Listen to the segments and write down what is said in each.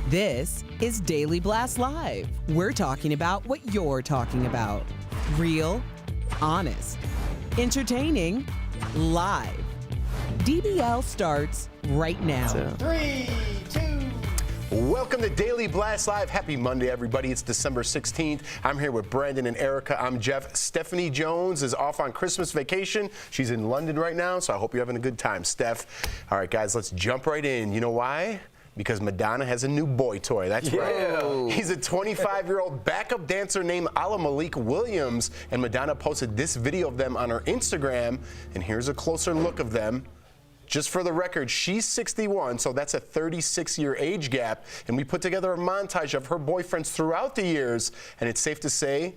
This is Daily Blast Live. We're talking about what you're talking about. Real, honest, entertaining, live. DBL starts right now. 3, 2. Welcome to Daily Blast Live. Happy Monday, everybody. It's December 16th. I'm here with Brandon and Erica. I'm Jeff. Stephanie Jones is off on Christmas vacation. She's in London right now, so I hope you're having a good time, Steph. All right, guys, let's jump right in. You know why? Because Madonna has a new boy toy. That's right. He's a 25-year-old backup dancer named Ala Malik Williams, and Madonna posted this video of them on her Instagram, and here's a closer look of them. Just for the record, she's 61, so that's a 36-year age gap, and we put together a montage of her boyfriends throughout the years, and it's safe to say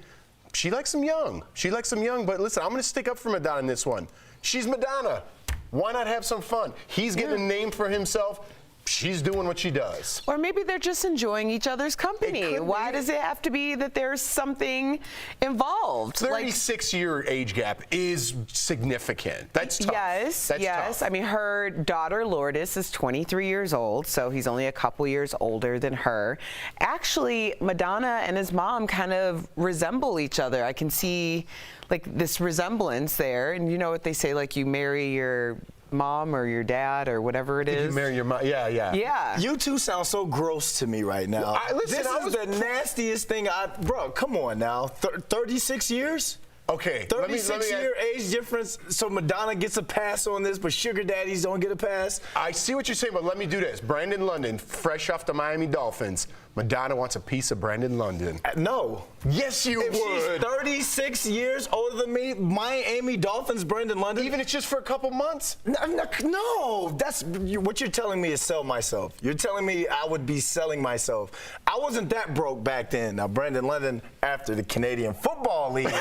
she likes them young. She likes them young, but listen, I'm going to stick up for Madonna in this one. She's Madonna. Why not have some fun? He's getting a name for himself. She's doing what she does. Or maybe they're just enjoying each other's company. Why does it have to be that there's something involved? 36-year age gap is significant. That's tough. Yes, That's yes. tough. I mean, her daughter Lourdes is 23 years old, so he's only a couple years older than her. Actually, Madonna and his mom kind of resemble each other. I can see like this resemblance there. And you know what they say, like you marry your mom or your dad or whatever it is. You marry your mom. Yeah. You two sound so gross to me right now. This is the nastiest thing bro, come on now. 36 years? Okay. 36-year age difference, so Madonna gets a pass on this, but sugar daddies don't get a pass? I see what you're saying, but let me do this. Brandon London, fresh off the Miami Dolphins. Madonna wants a piece of Brandon London. No. Yes, you would. She's 36 years older than me, Miami Dolphins, Brandon London. Even if it's just for a couple months? No, that's what you're telling me is sell myself. You're telling me I would be selling myself. I wasn't that broke back then. Now, Brandon London, after the Canadian Football League,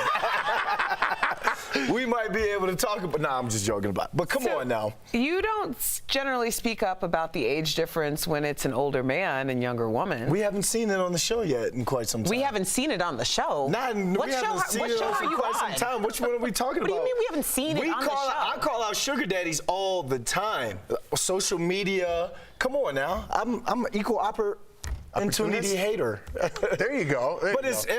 we might be able to talk about. Nah, I'm just joking about it. But come on now. You don't generally speak up about the age difference when it's an older man and younger woman. We haven't seen it on the show yet in quite some time. We haven't seen it on the show. What show are you on? Which one are we talking about? What do you mean we haven't seen it on the show? I call out sugar daddies all the time. Social media. Come on now. I'm an equal opportunity hater. There you go.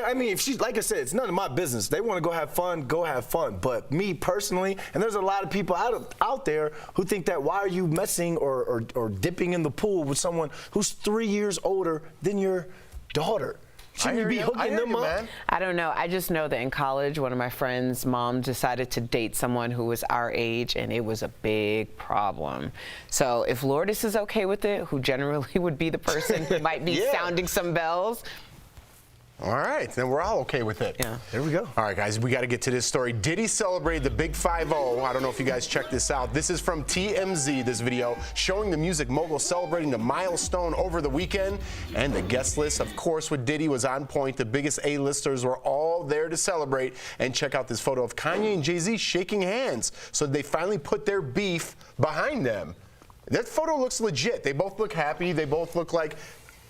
I mean, if she's, like I said, it's none of my business. They want to go have fun, go have fun. But me personally, and there's a lot of people out there who think that why are you messing or dipping in the pool with someone who's 3 years older than your daughter? Shouldn't you be hooking them up? Man. I don't know. I just know that in college, one of my friends' mom decided to date someone who was our age, and it was a big problem. So if Lourdes is okay with it, who generally would be the person who might be sounding some bells, all right, then we're all okay with it. Yeah. There we go. All right, guys, we got to get to this story. Diddy celebrated the Big 5-0. I don't know if you guys checked this out. This is from TMZ, this video, showing the music mogul celebrating the milestone over the weekend. And the guest list, of course, with Diddy was on point. The biggest A-listers were all there to celebrate. And check out this photo of Kanye and Jay-Z shaking hands. So they finally put their beef behind them. That photo looks legit. They both look happy. They both look like,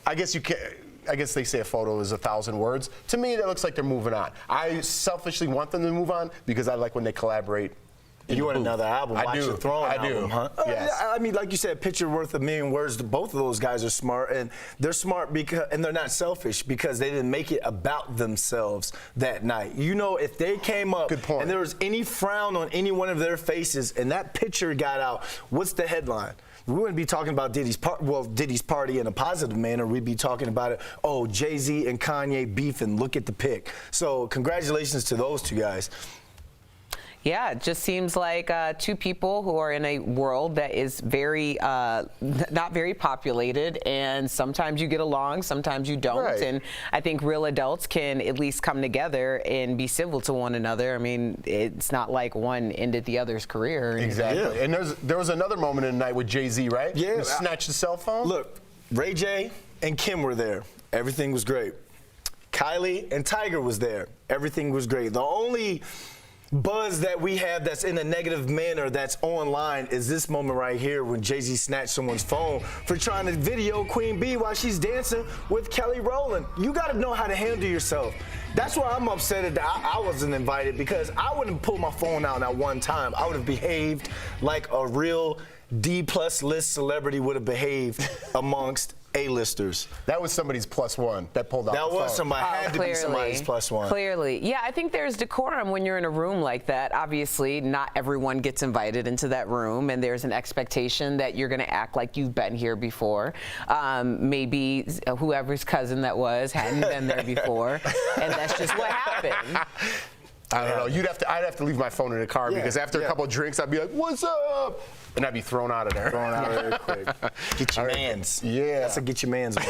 I guess they say a photo is 1,000 words. To me, that looks like they're moving on. I selfishly want them to move on because I like when they collaborate. You want another album? I do. I do. Huh? Yes. I mean, like you said, picture worth a million words. Both of those guys are smart, and they're smart and they're not selfish because they didn't make it about themselves that night. You know, if they came up and there was any frown on any one of their faces and that picture got out, what's the headline? We wouldn't be talking about Diddy's party in a positive manner. We'd be talking about it, oh, Jay-Z and Kanye beefing, look at the pic. So congratulations to those two guys. Yeah, it just seems like two people who are in a world that is very, not very populated, and sometimes you get along, sometimes you don't. Right. And I think real adults can at least come together and be civil to one another. I mean, it's not like one ended the other's career. Exactly. Yeah. And there was another moment in the night with Jay-Z, right? Yeah. You snatched the cell phone? Look, Ray J and Kim were there. Everything was great. Kylie and Tiger was there. Everything was great. The only buzz that we have that's in a negative manner that's online is this moment right here when Jay-Z snatched someone's phone for trying to video Queen Bee while she's dancing with Kelly Rowland. You got to know how to handle yourself. That's why I'm upset that I wasn't invited, because I wouldn't pull my phone out at one time. I would have behaved like a real D-plus list celebrity would have behaved amongst A-listers. That was somebody's +1 that pulled out the phone. That was somebody, had to be somebody's +1. Clearly. Yeah, I think there's decorum when you're in a room like that. Obviously, not everyone gets invited into that room, and there's an expectation that you're going to act like you've been here before. Maybe whoever's cousin that was hadn't been there before, and that's just what happened. I don't know. I'd have to leave my phone in the car because after a couple of drinks, I'd be like, "What's up?" And I'd be thrown out of there. Thrown out of there quick. Get your mans. Yeah. That's a get your mans. All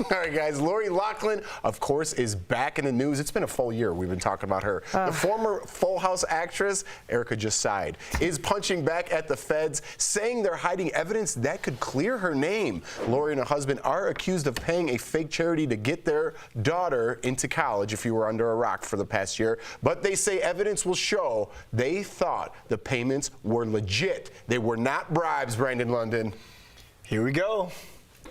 right, guys. Lori Loughlin, of course, is back in the news. It's been a full year we've been talking about her. The former Full House actress, Erica just sighed, is punching back at the feds, saying they're hiding evidence that could clear her name. Lori and her husband are accused of paying a fake charity to get their daughter into college, if you were under a rock for the past year. But they say evidence will show they thought the payments were legit. They were not bribes, Brandon London. Here we go.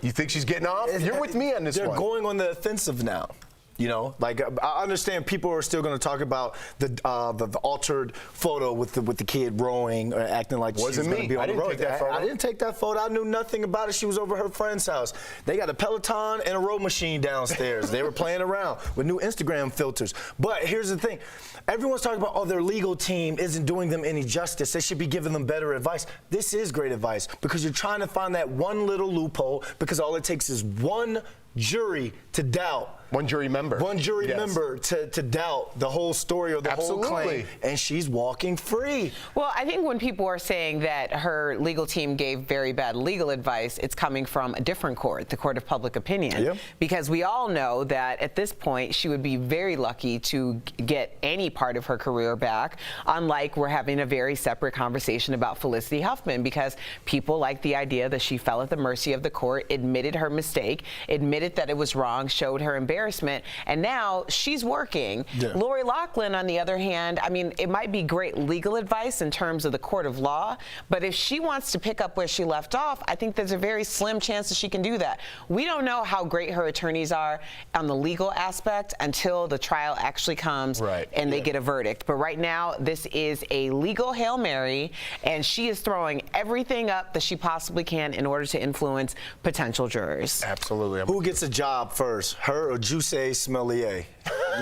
You think she's getting off? You're with me on this one. They're going on the offensive now. You know, like I understand people are still going to talk about the altered photo with the kid rowing or acting like she's going to be on the road. I didn't take that photo. I knew nothing about it. She was over her friend's house. They got a Peloton and a row machine downstairs. They were playing around with new Instagram filters. But here's the thing. Everyone's talking about, oh, their legal team isn't doing them any justice. They should be giving them better advice. This is great advice because you're trying to find that one little loophole because all it takes is one jury to doubt. One jury member. One jury member to doubt the whole story or the whole claim. And she's walking free. Well, I think when people are saying that her legal team gave very bad legal advice, it's coming from a different court, the court of public opinion. Yep. Because we all know that at this point, she would be very lucky to get any part of her career back, unlike we're having a very separate conversation about Felicity Huffman, because people like the idea that she fell at the mercy of the court, admitted her mistake, admitted that it was wrong, showed her embarrassment, and now she's working. Yeah. Lori Loughlin, on the other hand, I mean, it might be great legal advice in terms of the court of law, but if she wants to pick up where she left off, I think there's a very slim chance that she can do that. We don't know how great her attorneys are on the legal aspect until the trial actually comes and they get a verdict. But right now, this is a legal Hail Mary, and she is throwing everything up that she possibly can in order to influence potential jurors. Absolutely. Who gets a job first, her or Juicy Smellier?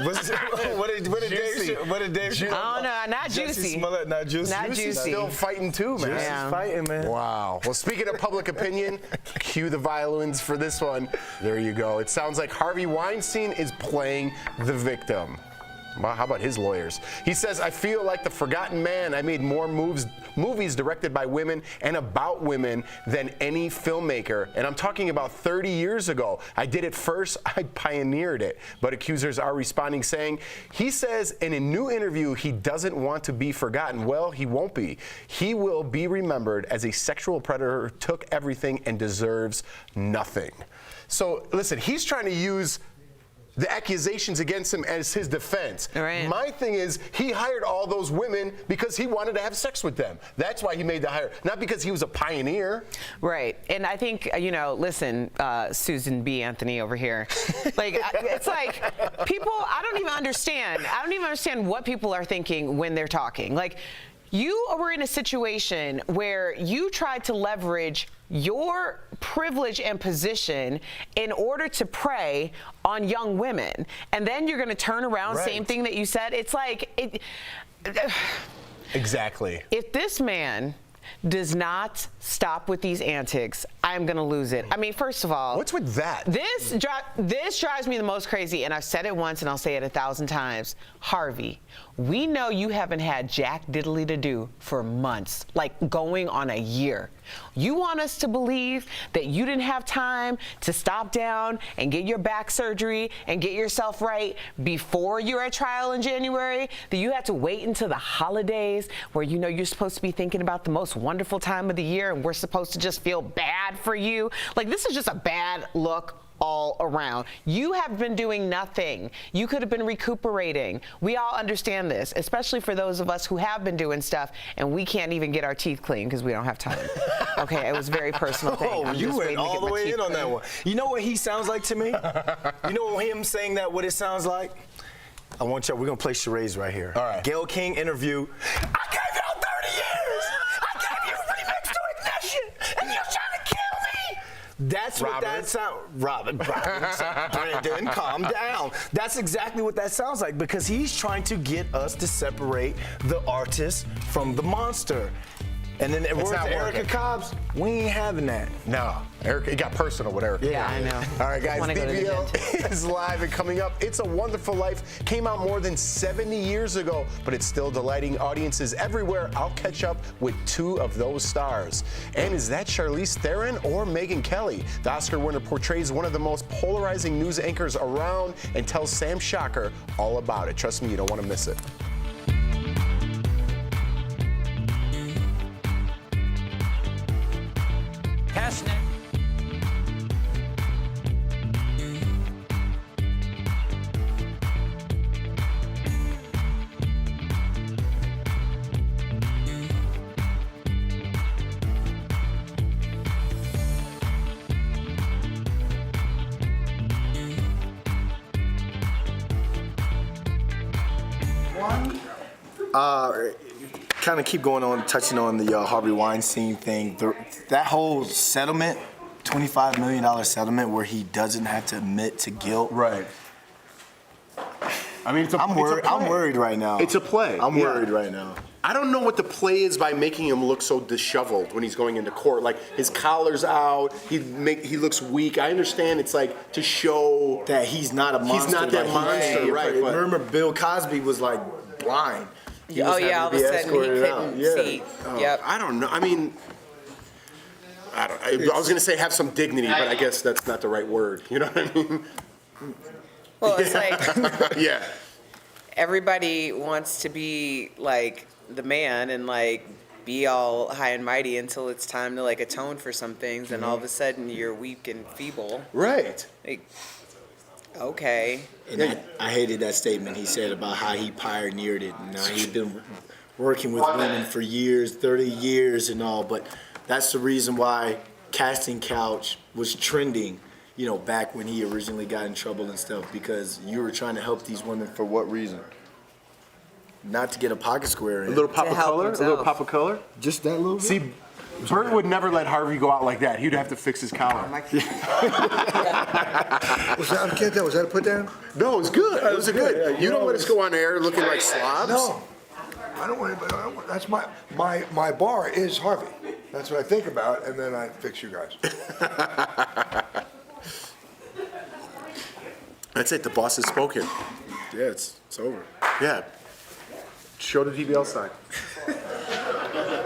What did Dave say? I don't know, not Juicy. Smollett, not Juicy. Not Juicy. Still fighting too, man. Juicy's fighting, man. Wow. Well, speaking of public opinion, cue the violins for this one. There you go. It sounds like Harvey Weinstein is playing the victim. Well, how about his lawyers? He says, I feel like the forgotten man. I made more movies directed by women and about women than any filmmaker. And I'm talking about 30 years ago. I did it first. I pioneered it. But accusers are responding saying, he says in a new interview he doesn't want to be forgotten. Well, he won't be. He will be remembered as a sexual predator who took everything and deserves nothing. So listen, he's trying to use the accusations against him as his defense. Right. My thing is, he hired all those women because he wanted to have sex with them. That's why he made the hire, not because he was a pioneer. Right. And I think, you know, listen, Susan B. Anthony over here, like, it's like people, I don't even understand what people are thinking when they're talking. Like, you were in a situation where you tried to leverage your privilege and position in order to prey on young women. And then you're going to turn around, same thing that you said. It's like, Exactly. If this man does not stop with these antics, I'm going to lose it. I mean, first of all, what's with that? This drives me the most crazy, and I've said it once and I'll say it 1,000 times. Harvey, we know you haven't had jack diddly to do for months, like going on a year. You want us to believe that you didn't have time to stop down and get your back surgery and get yourself right before you're at trial in January, that you had to wait until the holidays where you know you're supposed to be thinking about the most wonderful time of the year and we're supposed to just feel bad for you. Like, this is just a bad look all around. You have been doing nothing. You could have been recuperating. We all understand this, especially for those of us who have been doing stuff and we can't even get our teeth clean because we don't have time. Okay, it was a very personal thing. Oh, you went all the way in on that one. You know what he sounds like to me? You know him saying that, what it sounds like? I want y'all, we're going to play charades right here. All right. Gayle King interview. I gave y'all 30 years. I gave you remix to ignition. That's what that sounds. Robin, Brandon, calm down. That's exactly what that sounds like, because he's trying to get us to separate the artist from the monster. And then it works Erica Cobbs. We ain't having that. No, Erica, it got personal with Erica. Yeah, I know. All right, guys, DBL is live and coming up. It's a Wonderful Life came out more than 70 years ago, but it's still delighting audiences everywhere. I'll catch up with 2 of those stars. And is that Charlize Theron or Megyn Kelly? The Oscar winner portrays one of the most polarizing news anchors around and tells Sam Shocker all about it. Trust me, you don't want to miss it. Kind of keep going on, touching on the Harvey Weinstein thing. That whole settlement, $25 million settlement, where he doesn't have to admit to guilt. Right. I mean, I'm worried right now. It's a play. I'm worried right now. I don't know what the play is by making him look so disheveled when he's going into court. Like, his collar's out, he looks weak. I understand it's like to show that he's not a monster. He's not that monster, right? But remember, Bill Cosby was like blind. All of a sudden he couldn't see. Yep. I don't know. I mean, I was going to say have some dignity, but I guess that's not the right word. You know what I mean? Well, it's like yeah. Everybody wants to be like the man and like be all high and mighty until it's time to like atone for some things, and all of a sudden you're weak and feeble. Right. Like, okay. And I hated that statement he said about how he pioneered it, and he'd been working with women for years, 30 years and all, but that's the reason why Casting Couch was trending, you know, back when he originally got in trouble and stuff, because you were trying to help these women for what reason? Not to get a pocket square in. A little pop of color? A little pop of color? Just that little bit? See, Bert would never let Harvey go out like that. He'd have to fix his collar. Was that a put down? No, it was good. It was good. You don't let us go on air looking like slobs. No. I don't want to, that's my bar is Harvey. That's what I think about, and then I fix you guys. That's it. The boss has spoken. Yeah, it's over. Yeah. Show the DBL sign.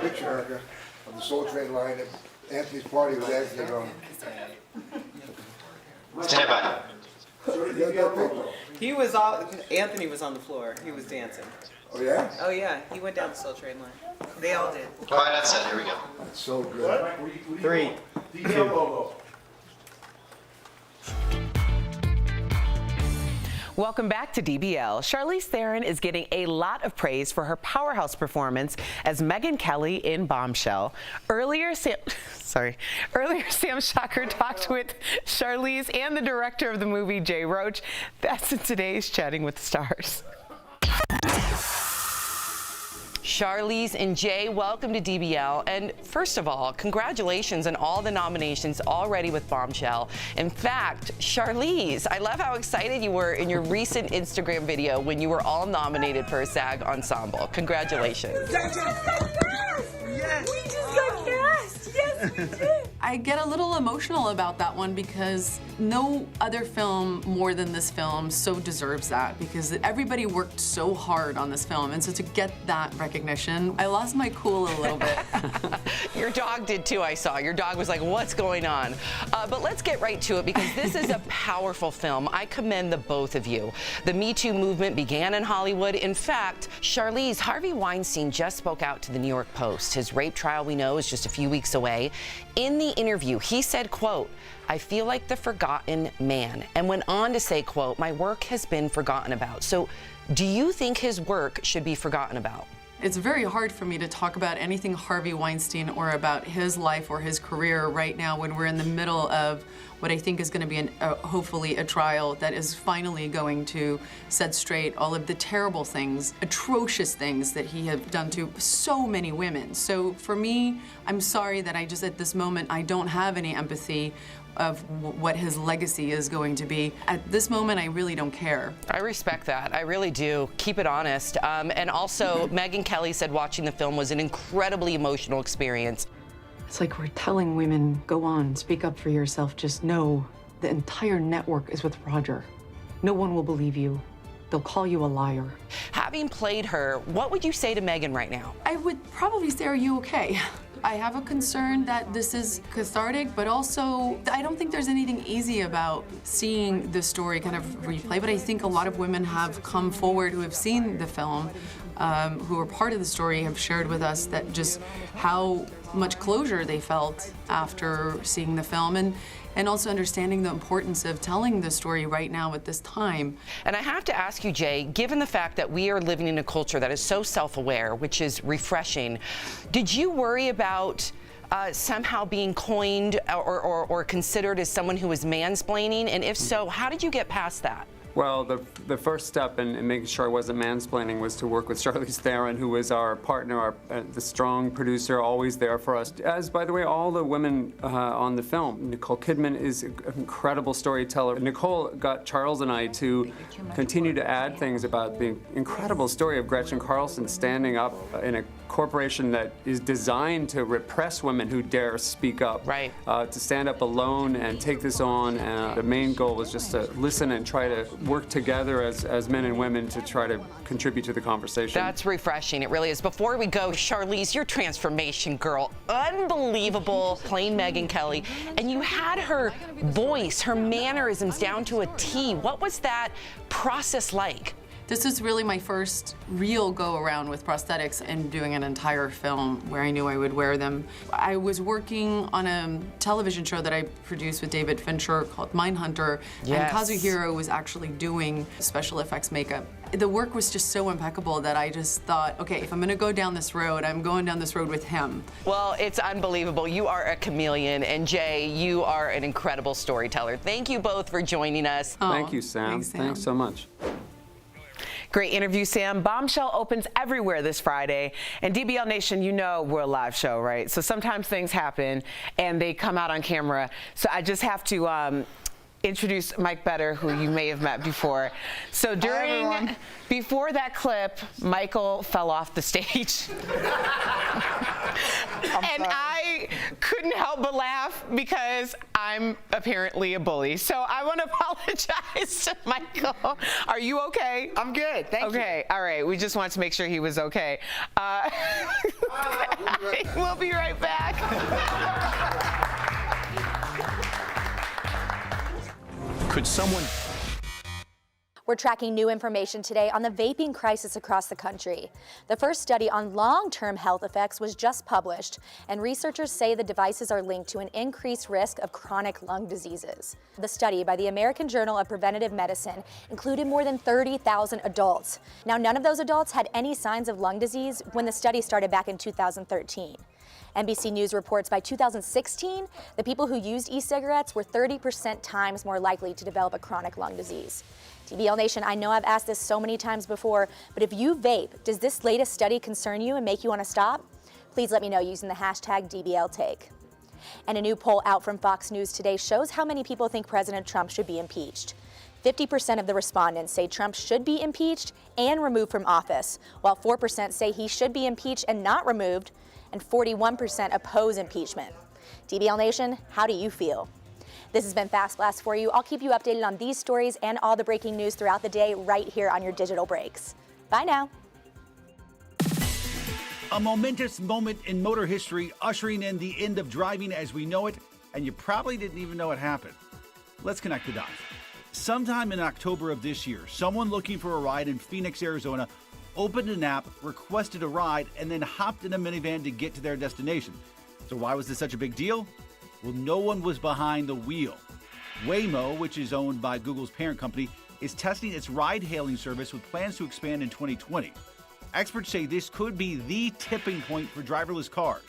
Picture, Erica, of the Soul Train line at Anthony's party with Anthony going. Stand by. He was Anthony was on the floor. He was dancing. Oh, yeah? Oh yeah, he went down the Soul Train line. They all did. Quiet on set. Here we go. That's so good. 3, 2. Welcome back to DBL. Charlize Theron is getting a lot of praise for her powerhouse performance as Megyn Kelly in Bombshell. Earlier, Sam Shocker talked with Charlize and the director of the movie, Jay Roach. That's in today's Chatting with the Stars. Charlize and Jay, welcome to DBL. And first of all, congratulations on all the nominations already with Bombshell. In fact, Charlize, I love how excited you were in your recent Instagram video when you were all nominated for a SAG Ensemble. Congratulations. Yes! We just got cast! Yes, we did! I get a little emotional about that one because no other film more than this film so deserves that, because everybody worked so hard on this film, and so to get that recognition, I lost my cool a little bit. Your dog did too, I saw. Your dog was like, what's going on? But let's get right to it, because this is a powerful film. I commend the both of you. The Me Too movement began in Hollywood. In fact, Charlize, Harvey Weinstein just spoke out to the New York Post. His rape trial, we know, is just a few weeks away. In the interview, he said, quote, "I feel like the forgotten man," and went on to say, quote, "My work has been forgotten about." So do you think his work should be forgotten about? It's very hard for me to talk about anything Harvey Weinstein or about his life or his career right now when we're in the middle of what I think is going to be hopefully a trial that is finally going to set straight all of the terrible things, atrocious things that he has done to so many women. So for me, I'm sorry that I just at this moment I don't have any empathy of what his legacy is going to be. At this moment, I really don't care. I respect that. I really do. Keep it honest. And also, Megyn Kelly said watching the film was an incredibly emotional experience. It's like we're telling women, go on, speak up for yourself. Just know the entire network is with Roger. No one will believe you. They'll call you a liar. Having played her, what would you say to Megyn right now? I would probably say, are you okay? I have a concern that this is cathartic, but also I don't think there's anything easy about seeing the story kind of replay, but I think a lot of women have come forward who have seen the film, who are part of the story, have shared with us that just how much closure they felt after seeing the film, and also understanding the importance of telling the story right now at this time. And I have to ask you, Jay, given the fact that we are living in a culture that is so self-aware, which is refreshing, did you worry about somehow being coined or considered as someone who was mansplaining? And if so, how did you get past that? Well, the first step in making sure I wasn't mansplaining was to work with Charlize Theron, who was our partner, the strong producer, always there for us. As, by the way, all the women on the film. Nicole Kidman is an incredible storyteller. Nicole got Charles and I to continue to add things about the incredible story of Gretchen Carlson standing up in a corporation that is designed to repress women who dare speak up. Right. To stand up alone and take this on. And the main goal was just to listen and try to work together as men and women to try to contribute to the conversation. That's refreshing. It really is. Before we go, Charlize, your transformation girl, unbelievable playing Megyn Kelly. And you had her voice, her mannerisms down to a T. What was that process like? This is really my first real go-around with prosthetics and doing an entire film where I knew I would wear them. I was working on a television show that I produced with David Fincher called Mindhunter, yes. And Kazuhiro was actually doing special effects makeup. The work was just so impeccable that I just thought, okay, if I'm gonna go down this road, I'm going down this road with him. Well, it's unbelievable. You are a chameleon, and Jay, you are an incredible storyteller. Thank you both for joining us. Oh, Thank you, Sam. thanks, Sam. Thanks so much. Great interview, Sam. Bombshell opens everywhere this Friday. And DBL Nation, you know we're a live show, right? So sometimes things happen and they come out on camera. So I just have to introduce Mike Better, who you may have met before. So before that clip, Michael fell off the stage. And I couldn't help but laugh because I'm apparently a bully. So I want to apologize to Michael. Are you okay? I'm good, thank you. Okay, all right. We just wanted to make sure he was okay. We'll be right back. Could someone... We're tracking new information today on the vaping crisis across the country. The first study on long-term health effects was just published, and researchers say the devices are linked to an increased risk of chronic lung diseases. The study by the American Journal of Preventive Medicine included more than 30,000 adults. Now, none of those adults had any signs of lung disease when the study started back in 2013. NBC News reports by 2016, the people who used e-cigarettes were 30% times more likely to develop a chronic lung disease. DBL Nation, I know I've asked this so many times before, but if you vape, does this latest study concern you and make you want to stop? Please let me know using the hashtag dbltake. And a new poll out from Fox News today shows how many people think President Trump should be impeached. 50% of the respondents say Trump should be impeached and removed from office, while 4% say he should be impeached and not removed, and 41% oppose impeachment. DBL Nation, how do you feel? This has been Fast Blast for you. I'll keep you updated on these stories and all the breaking news throughout the day right here on your digital breaks. Bye now. A momentous moment in motor history, ushering in the end of driving as we know it, and you probably didn't even know it happened. Let's connect the dots. Sometime in October of this year, someone looking for a ride in Phoenix, Arizona, opened an app, requested a ride, and then hopped in a minivan to get to their destination. So why was this such a big deal? Well, no one was behind the wheel. Waymo, which is owned by Google's parent company, is testing its ride-hailing service with plans to expand in 2020. Experts say this could be the tipping point for driverless cars.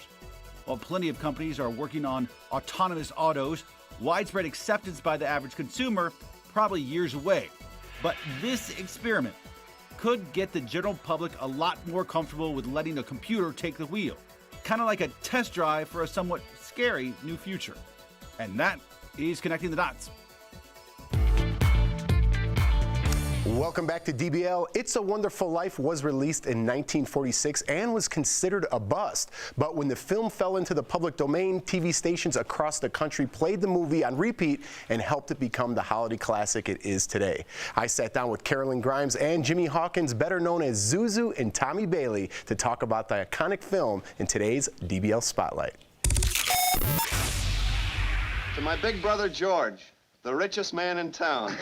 While plenty of companies are working on autonomous autos, widespread acceptance by the average consumer probably years away. But this experiment could get the general public a lot more comfortable with letting a computer take the wheel. Kind of like a test drive for a somewhat scary new future. And that He's connecting the dots. Welcome back to DBL. It's a Wonderful Life was released in 1946 and was considered a bust. But when the film fell into the public domain, TV stations across the country played the movie on repeat and helped it become the holiday classic it is today. I sat down with Carolyn Grimes and Jimmy Hawkins, better known as Zuzu and Tommy Bailey, to talk about the iconic film in today's DBL Spotlight. To my big brother George, the richest man in town.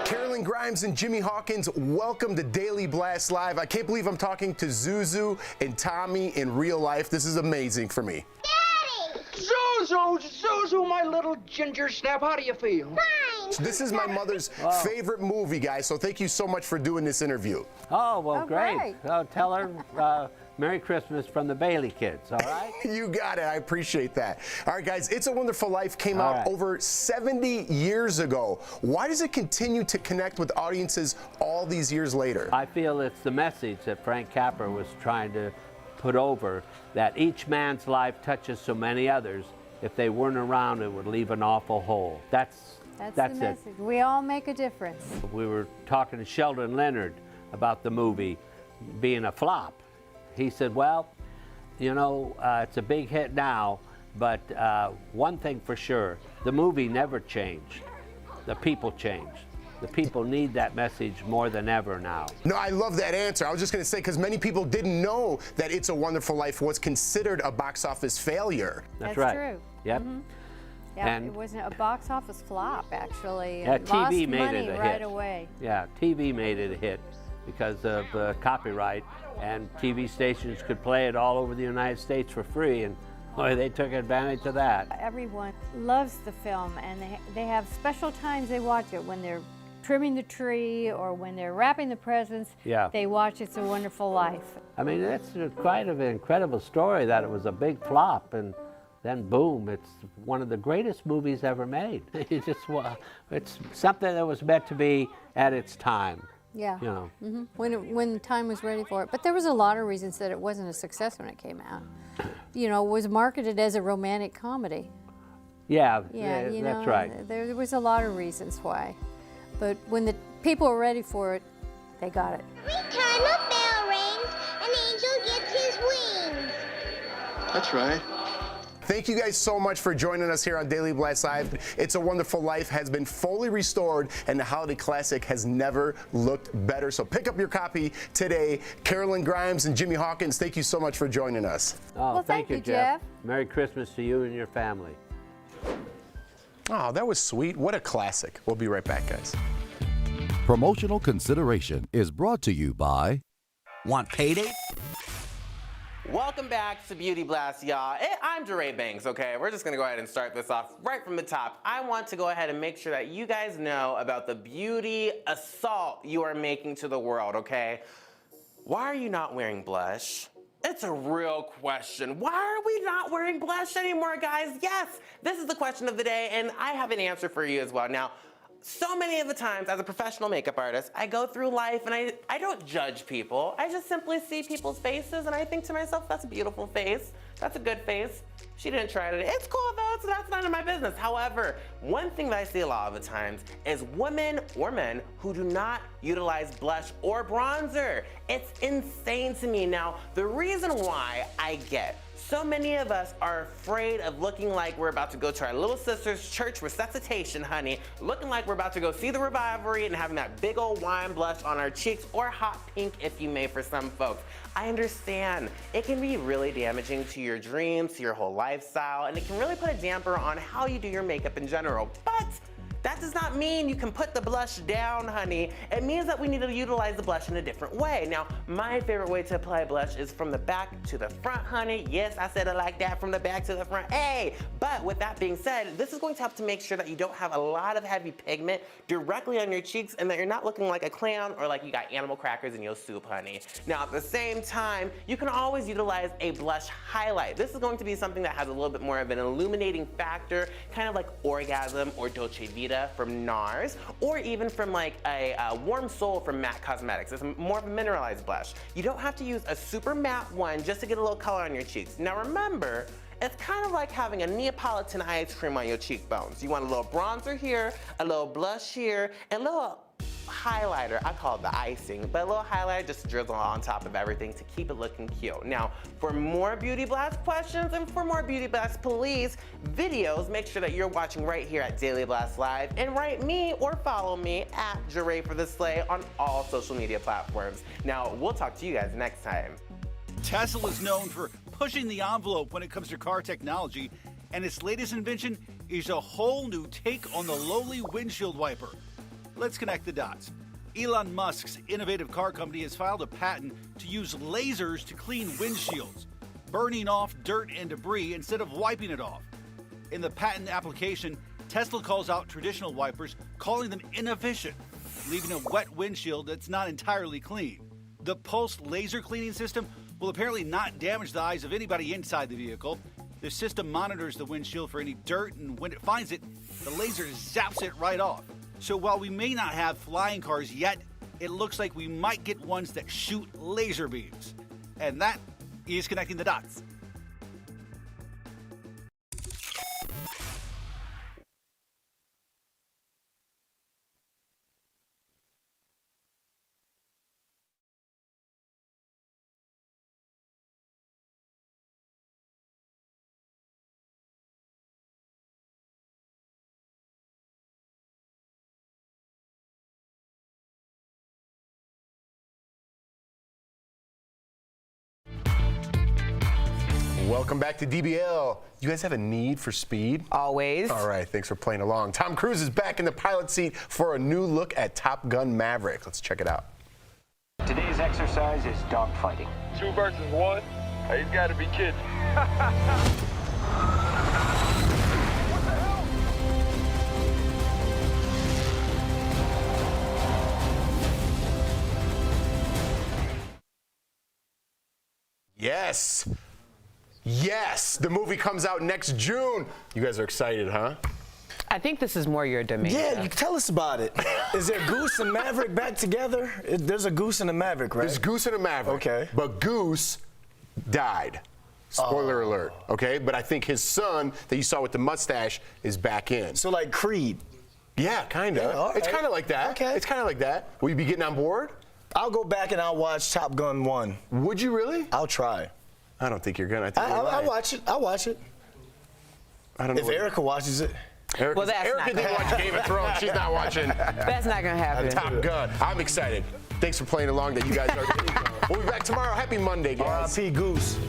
Carolyn Grimes and Jimmy Hawkins, welcome to Daily Blast Live. I can't believe I'm talking to Zuzu and Tommy in real life. This is amazing for me. Daddy! Zuzu, my little ginger snap, how do you feel? Fine. So this is my mother's favorite movie, guys, so thank you so much for doing this interview. Oh, well, great. So tell her Merry Christmas from the Bailey kids, all right? You got it. I appreciate that. All right, guys, It's a Wonderful Life came out over 70 years ago. Why does it continue to connect with audiences all these years later? I feel it's the message that Frank Capra was trying to put over, that each man's life touches so many others. If they weren't around, it would leave an awful hole. That's the message. We all make a difference. We were talking to Sheldon Leonard about the movie being a flop. He said, well, you know, it's a big hit now, but one thing for sure, the movie never changed. The people changed. The people need that message more than ever now. No, I love that answer. I was just going to say, because many people didn't know that It's a Wonderful Life was considered a box office failure. That's right. True. Yep. Mm-hmm. Yeah, and it wasn't a box office flop, actually. Yeah, It TV lost made money it a right hit. away. Yeah, TV made it a hit because of copyright, and TV stations could play it all over the United States for free, and boy, they took advantage of that. Everyone loves the film, and they have special times they watch it when they're trimming the tree or when they're wrapping the presents. Yeah. They watch It's a Wonderful Life. I mean, it's quite an incredible story that it was a big flop, and then boom, it's one of the greatest movies ever made. It's something that was meant to be at its time. Yeah. You know. Mm-hmm. When the time was ready for it. But there was a lot of reasons that it wasn't a success when it came out. You know, it was marketed as a romantic comedy. Yeah, you that's know, right. There was a lot of reasons why. But when the people were ready for it, they got it. Every time a bell rings, an angel gets his wings. That's right. Thank you guys so much for joining us here on Daily Blast Live. It's a Wonderful Life has been fully restored, and the holiday classic has never looked better. So pick up your copy today. Carolyn Grimes and Jimmy Hawkins, thank you so much for joining us. Oh, well, thank you, Jeff. Merry Christmas to you and your family. Oh, that was sweet. What a classic. We'll be right back, guys. Promotional consideration is brought to you by... Want payday? Welcome back to Beauty Blast, y'all. I'm DeRay Banks, okay? We're just gonna go ahead and start this off right from the top. I want to go ahead and make sure that you guys know about the beauty assault you are making to the world, okay? Why are you not wearing blush? It's a real question. Why are we not wearing blush anymore, guys? Yes, this is the question of the day, and I have an answer for you as well. Now, so many of the times as a professional makeup artist, I go through life and I don't judge people. I just simply see people's faces and I think to myself, that's a beautiful face. That's a good face. She didn't try it. It's cool though, so that's none of my business. However, one thing that I see a lot of the times is women or men who do not utilize blush or bronzer. It's insane to me. Now, the reason why I get so many of us are afraid of looking like we're about to go to our little sister's church resuscitation, honey, looking like we're about to go see the Revivery and having that big old wine blush on our cheeks, or hot pink if you may for some folks. I understand. It can be really damaging to your dreams, to your whole lifestyle, and it can really put a damper on how you do your makeup in general. But that does not mean you can put the blush down, honey. It means that we need to utilize the blush in a different way. Now, my favorite way to apply blush is from the back to the front, honey. Yes, I said it like that, from the back to the front. Hey! But with that being said, this is going to help to make sure that you don't have a lot of heavy pigment directly on your cheeks and that you're not looking like a clown or like you got animal crackers in your soup, honey. Now, at the same time, you can always utilize a blush highlight. This is going to be something that has a little bit more of an illuminating factor, kind of like Orgasm or Dolce Vita from NARS, or even from like a Warm Soul from MAC Cosmetics. It's more of a mineralized blush. You don't have to use a super matte one just to get a little color on your cheeks. Now remember, it's kind of like having a Neapolitan ice cream on your cheekbones. You want a little bronzer here, a little blush here, and a little highlighter. I call it the icing, but a little highlighter just drizzle on top of everything to keep it looking cute. Now, for more Beauty Blast questions and for more Beauty Blast Police videos, make sure that you're watching right here at Daily Blast Live, and write me or follow me at Jeray for the Slay on all social media platforms. Now, we'll talk to you guys next time. Tesla is known for pushing the envelope when it comes to car technology, and its latest invention is a whole new take on the lowly windshield wiper. Let's connect the dots. Elon Musk's innovative car company has filed a patent to use lasers to clean windshields, burning off dirt and debris instead of wiping it off. In the patent application, Tesla calls out traditional wipers, calling them inefficient, leaving a wet windshield that's not entirely clean. The pulsed laser cleaning system will apparently not damage the eyes of anybody inside the vehicle. The system monitors the windshield for any dirt, and when it finds it, the laser zaps it right off. So while we may not have flying cars yet, it looks like we might get ones that shoot laser beams. And that is Connecting the Dots. Welcome back to DBL. You guys have a need for speed? Always. All right, thanks for playing along. Tom Cruise is back in the pilot seat for a new look at Top Gun Maverick. Let's check it out. Today's exercise is dogfighting. 2 versus 1? He's got to be kidding. Yes. Yes, the movie comes out next June. You guys are excited, huh? I think this is more your domain. Yeah, you tell us about it. Is there Goose and Maverick back together? There's a Goose and a Maverick, right? There's Goose and a Maverick. Okay. But Goose died. Spoiler alert, okay? But I think his son that you saw with the mustache is back in. So like Creed? Yeah, kind of. Yeah, It's kind of like that. Okay. It's kind of like that. Will you be getting on board? I'll go back and I'll watch Top Gun 1. Would you really? I'll try. I don't think you're gonna. I think I'll watch it. I'll watch it. I don't know. If Erica watches it. Well, that's Erica not didn't watch Game of Thrones. She's not watching. That's not gonna happen. Top Gun. I'm excited. Thanks for playing along. That you guys are. We'll be back tomorrow. Happy Monday, guys. R.I.P. Goose.